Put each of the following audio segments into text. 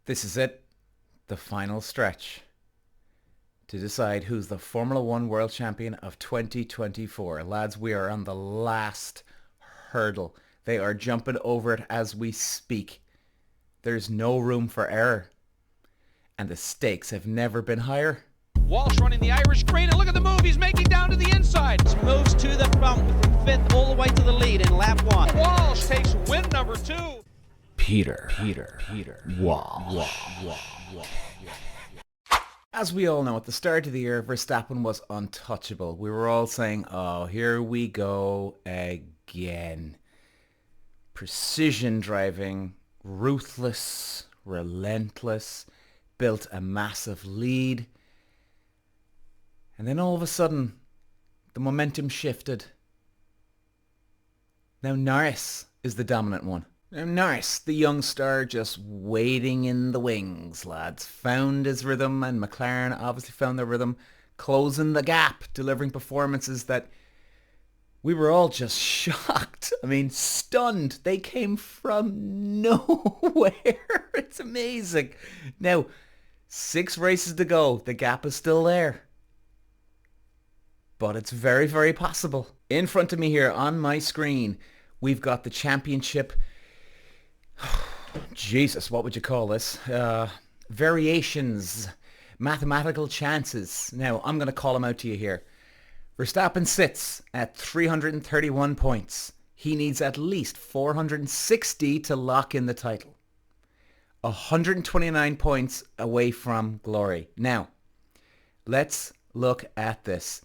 This is it, the final stretch to decide who's the Formula One World Champion of 2024. Lads, we are on the last hurdle. They are jumping over it as we speak. There's no room for error. And the stakes have never been higher. Walsh running the Irish green, and look at the move he's making down to the inside. Moves to the front from fifth all the way to the lead in lap one. Walsh takes win number 2. Peter Walsh. As we all know, at the start of the year, Verstappen was untouchable. We were all saying, oh, here we go again. Precision driving, ruthless, relentless, built a massive lead. And then all of a sudden, the momentum shifted. Now Norris is the dominant one. Now Norris, the young star, just waiting in the wings, lads. Found his rhythm, and McLaren obviously found their rhythm, closing the gap, delivering performances that we were all just shocked. I mean, stunned. They came from nowhere. It's amazing. Now, 6 races to go. The gap is still there. But it's very, very possible. In front of me here on my screen, we've got the championship. Jesus, what would you call this? Variations, mathematical chances. Now, I'm going to call them out to you here. Verstappen sits at 331 points. He needs at least 460 to lock in the title. 129 points away from glory. Now, let's look at this.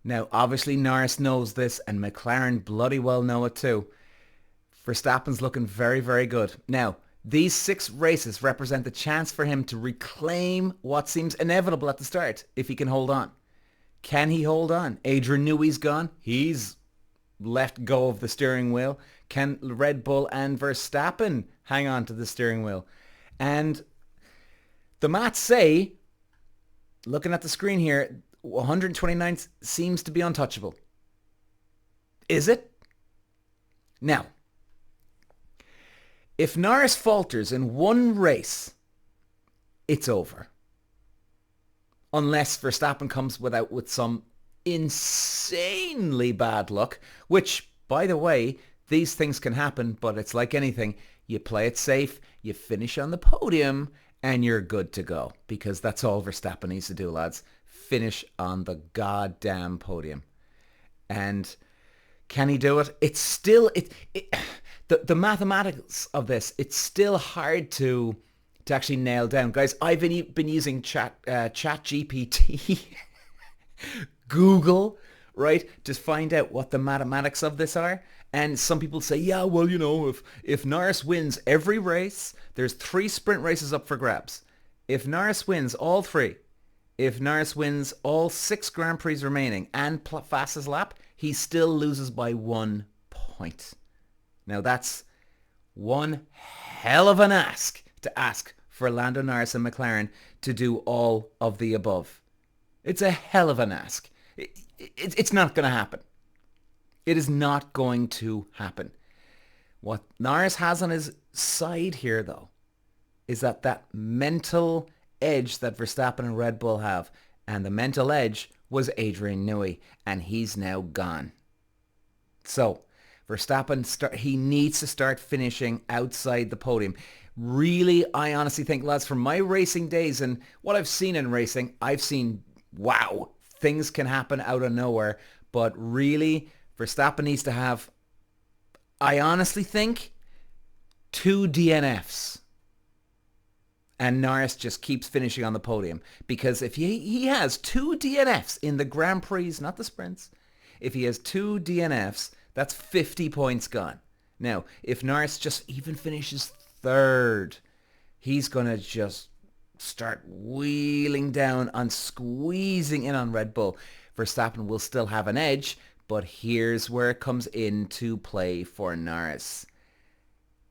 Now, obviously, Norris knows this, and McLaren bloody well know it too. Verstappen's looking very, very good. Now, these 6 races represent the chance for him to reclaim what seems inevitable at the start, if he can hold on. Can he hold on? Adrian Newey's gone. He's left go of the steering wheel. Can Red Bull and Verstappen hang on to the steering wheel? And the maths say, looking at the screen here, 129 seems to be untouchable. Is it? Now, if Norris falters in one race, it's over. Unless Verstappen comes with some insanely bad luck, which, by the way, these things can happen, but it's like anything. You play it safe, you finish on the podium, and you're good to go. Because that's all Verstappen needs to do, lads. Finish on the goddamn podium. And can he do it? It's still... The mathematics of this, it's still hard to actually nail down. Guys, I've been using chat GPT, Google, right, to find out what the mathematics of this are. And some people say, yeah, well, you know, if Norris wins every race, there's 3 sprint races up for grabs. If Norris wins all 3, if Norris wins all 6 Grand Prix remaining and fastest lap, he still loses by 1 point. Now that's one hell of an ask to ask for Lando Norris and McLaren to do all of the above. It's a hell of an ask. It's not going to happen. It is not going to happen. What Norris has on his side here, though, is that mental edge that Verstappen and Red Bull have. And the mental edge was Adrian Newey, and he's now gone. So Verstappen, he needs to start finishing outside the podium. Really, I honestly think, lads, from my racing days and what I've seen in racing, I've seen, wow, things can happen out of nowhere. But really, Verstappen needs to have, I honestly think, 2 DNFs. And Norris just keeps finishing on the podium. Because if he has 2 DNFs in the Grand Prix, not the sprints, if he has 2 DNFs, that's 50 points gone. Now, if Norris just even finishes 3rd, he's going to just start wheeling down and squeezing in on Red Bull. Verstappen will still have an edge, but here's where it comes into play for Norris.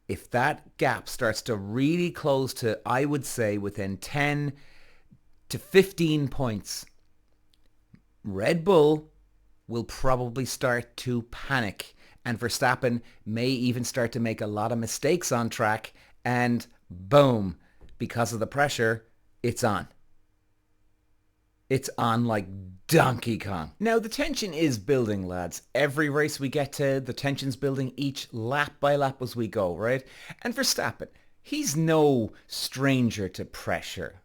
If that gap starts to really close to, I would say, within 10 to 15 points, Red Bull will probably start to panic, and Verstappen may even start to make a lot of mistakes on track, and boom, because of the pressure, it's on. It's on like Donkey Kong. Now, the tension is building, lads. Every race we get to, the tension's building each lap by lap as we go, right? And Verstappen, he's no stranger to pressure.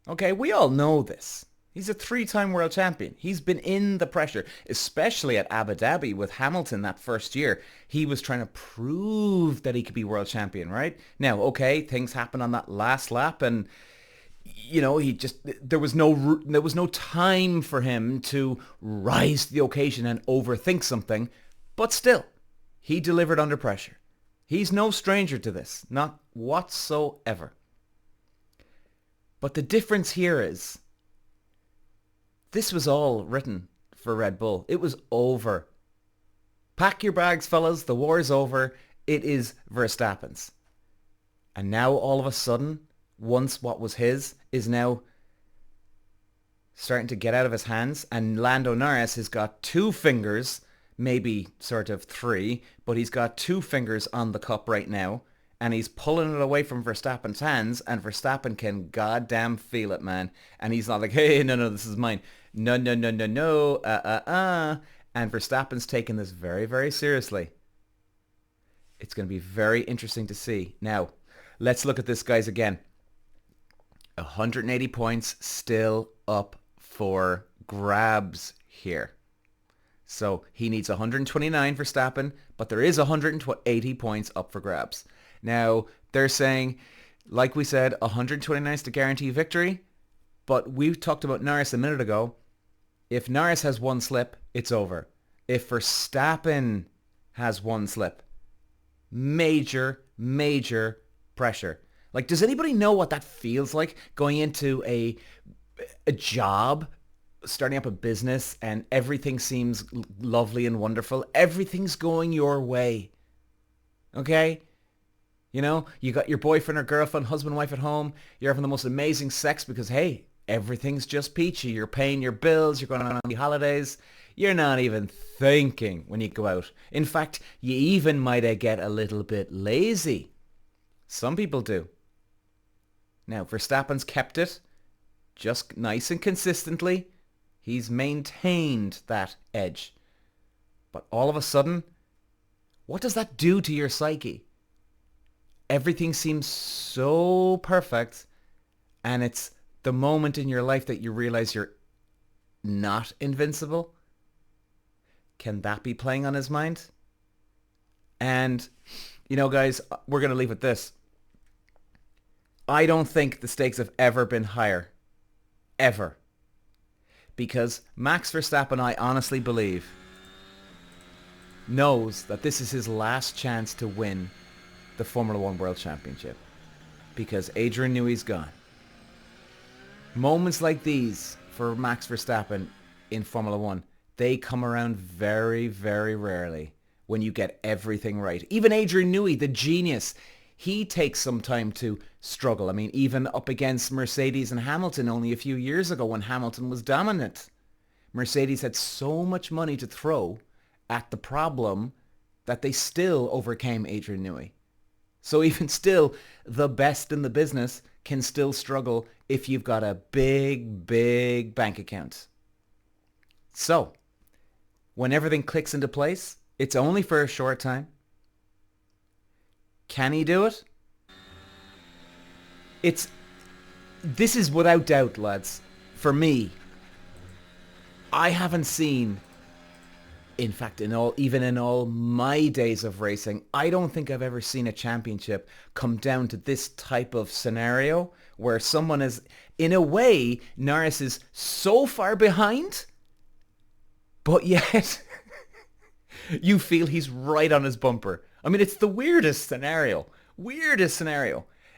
Okay, we all know this. He's a 3-time world champion. He's been in the pressure, especially at Abu Dhabi with Hamilton that first year. He was trying to prove that he could be world champion, right? Now, okay, things happened on that last lap and there was no time for him to rise to the occasion and overthink something, but still, he delivered under pressure. He's no stranger to this, not whatsoever. But the difference here is, this was all written for Red Bull. It was over. Pack your bags, fellas. The war's over. It is Verstappen's. And now all of a sudden, once what was his is now starting to get out of his hands, and Lando Norris has got 2 fingers, maybe sort of 3, but he's got 2 fingers on the cup right now, and he's pulling it away from Verstappen's hands, and Verstappen can goddamn feel it, man. And he's not like, hey, no, this is mine. No, and Verstappen's taking this very, very seriously. It's going to be very interesting to see. Now, let's look at this, guys, again. 180 points still up for grabs here. So he needs 129 for Verstappen, but there is 180 points up for grabs. Now, they're saying, like we said, 129 is to guarantee victory, but we talked about Norris a minute ago. If Norris has 1 slip, it's over. If Verstappen has 1 slip, major pressure. Like, does anybody know what that feels like, going into a job, starting up a business, and everything seems lovely and wonderful? Everything's going your way. Okay? You know, you got your boyfriend or girlfriend, husband, wife at home. You're having the most amazing sex because, hey, everything's just peachy. You're paying your bills. You're going on the holidays. You're not even thinking when you go out. In fact, you even might get a little bit lazy. Some people do. Now, Verstappen's kept it just nice and consistently. He's maintained that edge. But all of a sudden, what does that do to your psyche? Everything seems so perfect, and it's the moment in your life that you realize you're not invincible. Can that be playing on his mind? And, you know, guys, we're going to leave it this. I don't think the stakes have ever been higher. Ever. Because Max Verstappen, I honestly believe, knows that this is his last chance to win the Formula One World Championship. Because Adrian Newey's gone. Moments like these for Max Verstappen in Formula One, they come around very, very rarely when you get everything right. Even Adrian Newey, the genius, he takes some time to struggle. I mean, even up against Mercedes and Hamilton only a few years ago when Hamilton was dominant. Mercedes had so much money to throw at the problem that they still overcame Adrian Newey. So even still, the best in the business can still struggle if you've got a big bank account. So, when everything clicks into place, it's only for a short time. Can he do it? This is without doubt, lads. For me, I haven't seen, in fact, even in all my days of racing, I don't think I've ever seen a championship come down to this type of scenario where someone is, in a way, Norris is so far behind, but yet you feel he's right on his bumper. I mean, it's the weirdest scenario.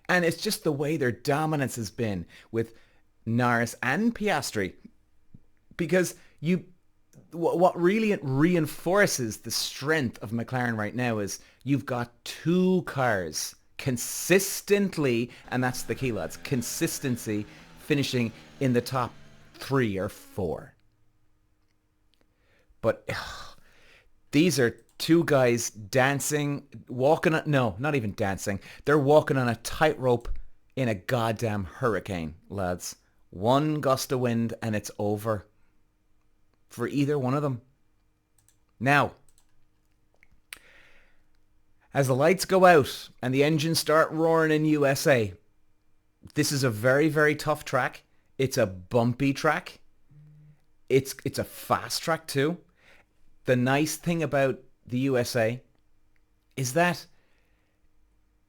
And it's just the way their dominance has been with Norris and Piastri. Because what really reinforces the strength of McLaren right now is you've got 2 cars consistently, and that's the key, lads, consistency, finishing in the top 3 or 4. But these are 2 guys dancing, walking on, no, not even dancing. They're walking on a tightrope in a goddamn hurricane, lads. One gust of wind and it's over for either one of them. Now, as the lights go out and the engines start roaring in USA, this is a very, very tough track. It's a bumpy track. It's a fast track too. The nice thing about the USA is that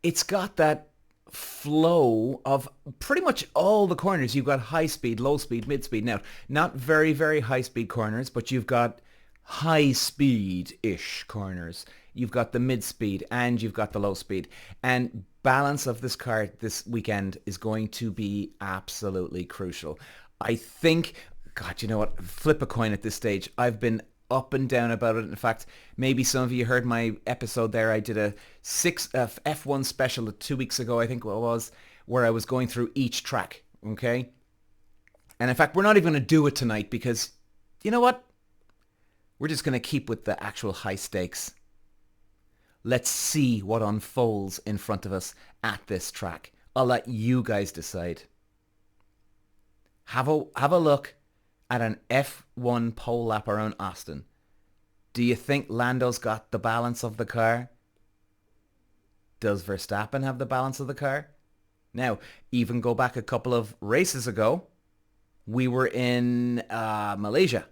it's got that flow of pretty much all the corners. You've got high speed, low speed, mid speed. Now, not very, very high speed corners, but you've got high speed-ish corners. You've got the mid speed and you've got the low speed. And balance of this car this weekend is going to be absolutely crucial. I think, God, you know what? Flip a coin at this stage. I've been up and down about it. In fact, maybe some of you heard my episode there. I did a F1 special 2 weeks ago, I think it was, where I was going through each track, okay? And in fact, we're not even going to do it tonight because, you know what? We're just going to keep with the actual high stakes. Let's see what unfolds in front of us at this track. I'll let you guys decide. Have a look at an F1 pole lap around Austin. Do you think Lando's got the balance of the car? Does Verstappen have the balance of the car? Now, even go back a couple of races ago, we were in Malaysia.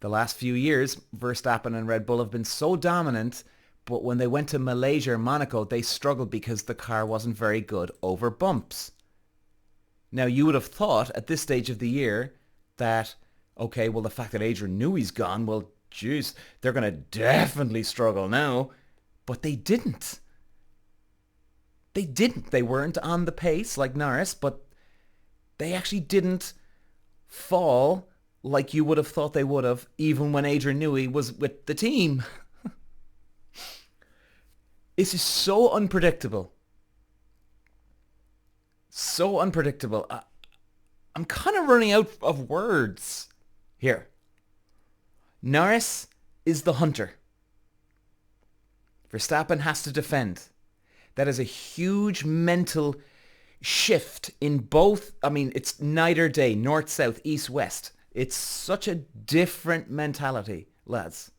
The last few years, Verstappen and Red Bull have been so dominant, but when they went to Malaysia or Monaco, they struggled because the car wasn't very good over bumps. Now, you would have thought at this stage of the year that, okay, well, the fact that Adrian Newey's gone, well, jeez, they're going to definitely struggle now. But they didn't. They didn't. They weren't on the pace like Norris, but they actually didn't fall like you would have thought they would have, even when Adrian Newey was with the team. This is so unpredictable. So unpredictable. I'm kind of running out of words here. Norris is the hunter. Verstappen has to defend. That is a huge mental shift in both. I mean, it's night or day, north, south, east, west. It's such a different mentality, lads.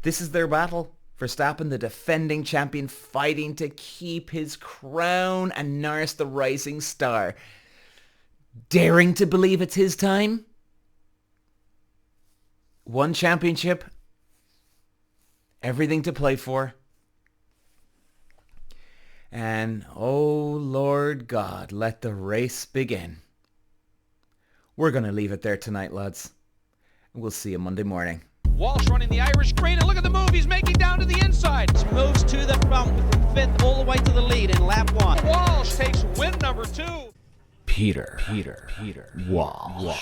This is their battle. Verstappen, the defending champion, fighting to keep his crown, and Norris, the rising star, daring to believe it's his time. One championship, everything to play for. And, oh Lord God, let the race begin. We're going to leave it there tonight, lads. We'll see you Monday morning. Walsh running the Irish green, and look at the move he's making down to the inside. Moves to the front from 5th all the way to the lead in lap 1. Walsh takes win number 2. Peter. Walsh.